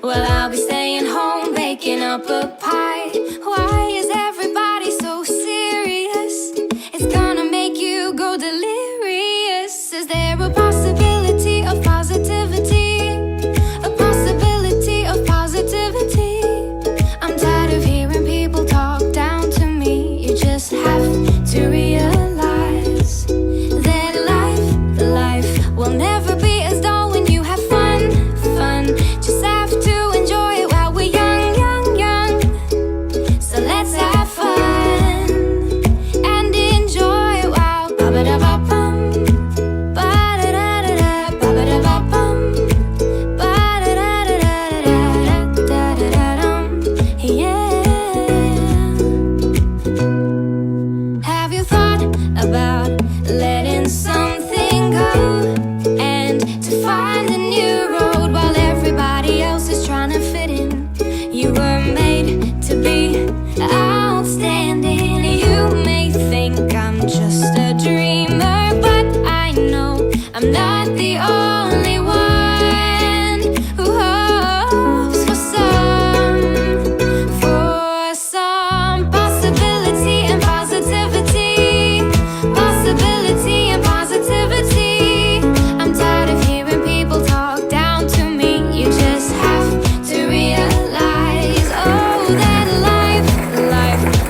Well, I'll be staying home baking up a pie. Why is everybody so serious? It's gonna make you go delirious. Is there a possibility of positivity? A possibility of positivity? I'm tired of hearing people talk down to me. You just have to realize that life will never be as dull when you have fun. Just have to enjoy it while we're young. So let's have fun and enjoy it while ba-ba-da-ba-bum, ba-da-da-da-da, ba-ba-da-ba-bum, ba-da-da-da-da-da-da-da-da-dum. Yeah. Have you thought about letting something go and to find a new road while everybody else is trying to fit in? You were made to be outstanding. You may think I'm just a dreamer, but I know I'm not the only one who hopes for some possibility and positivity. Possibility and positivity. I'm tired of hearing people talk down to me. You just have to realize, oh, that life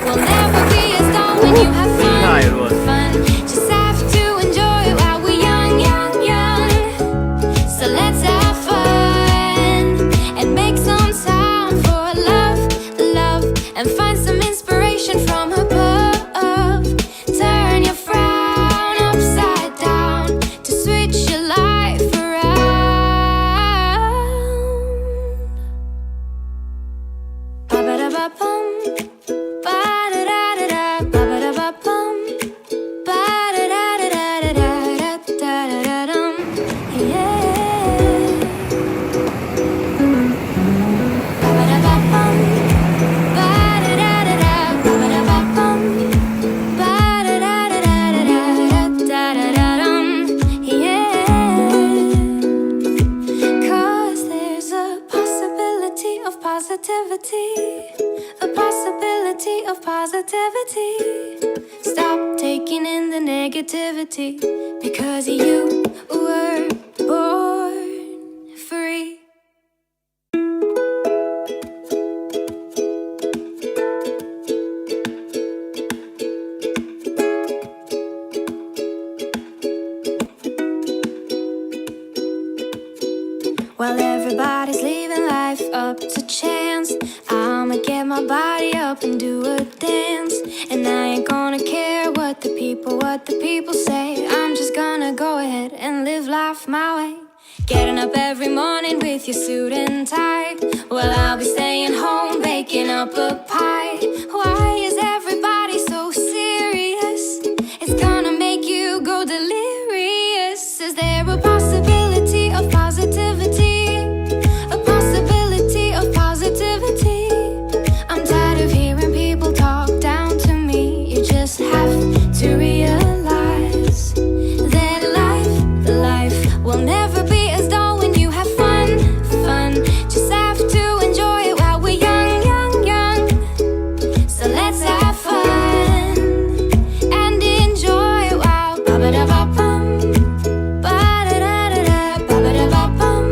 will never be as dull when you have fun. Just have to enjoy it while we're young. So let's have fun and make some time for love, and find some inspiration from above. Turn your frown upside down to switch your life around. Ba-ba-da-ba-bum, ba-da-da-da-da, ba-ba-da-ba-bum, ba-da-da-da-da-da-da-da-da-dum. Yeah. Ba-ba-da-ba-bum, ba-da-da-da-da, ba-ba-da-ba-bum, ba-da-da-da-da-da-da-da-dum. Yeah. 'Cause there's a possibility of positivity. A possibility of positivity. Stop taking in the negativity, because you were born free. While everybody's leaving life up to chance, I'ma get my body up and do a dance. And I ain't gonna care what the people say. I'm just gonna go ahead and live life my way. Getting up every morning with your suit and tie. Well, I'll be staying home baking up a pie. Why is everybody so serious? It's gonna make you go delirious. Is there a possibility of positivity? A possibility of positivity? I'm tired of hearing people talk down to me. You just have to realize that life will never be as dull when you have fun. Just have to enjoy it while we're young. So let's have fun and enjoy it while ba-ba-da-ba-bum, ba-da-da-da-da, ba-ba-da-ba-bum,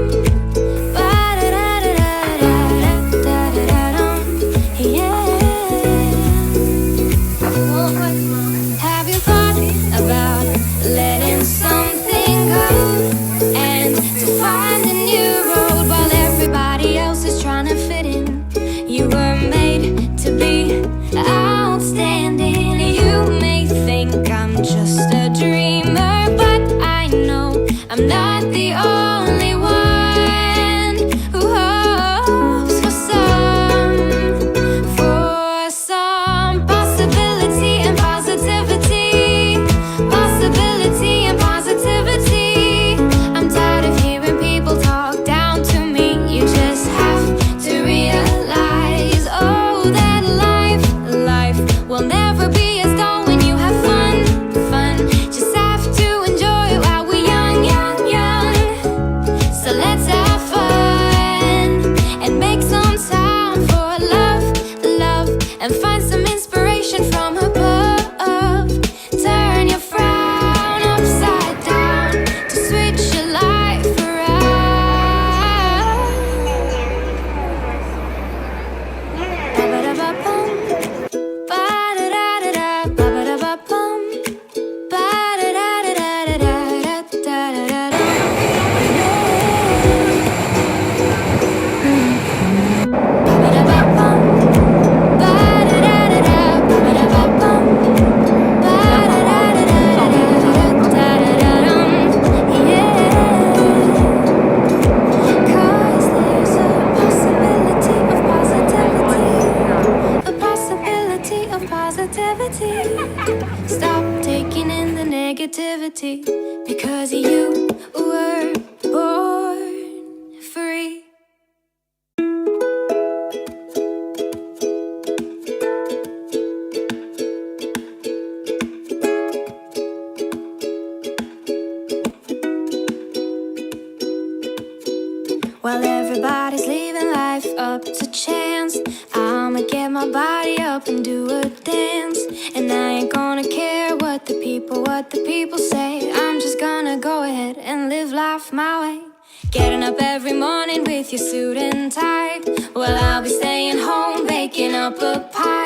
ba-da-da-da-da-da-da-da-dum. Yeah. Have you thought about letting something go and to find a new road while everybody else is trying to fit in? You were made to be outstanding. You may think I'm just a dreamer, but I know I'm not the only one who hopes for some possibility and positivity. Possibility and positivity. I'm tired of hearing people talk down to me. You just have to realize, up to chance. I'ma get my body up and do a dance. And I ain't gonna care what the people say. I'm just gonna go ahead and live life my way. Getting up every morning with your suit and tie. Well, I'll be staying home baking up a pie.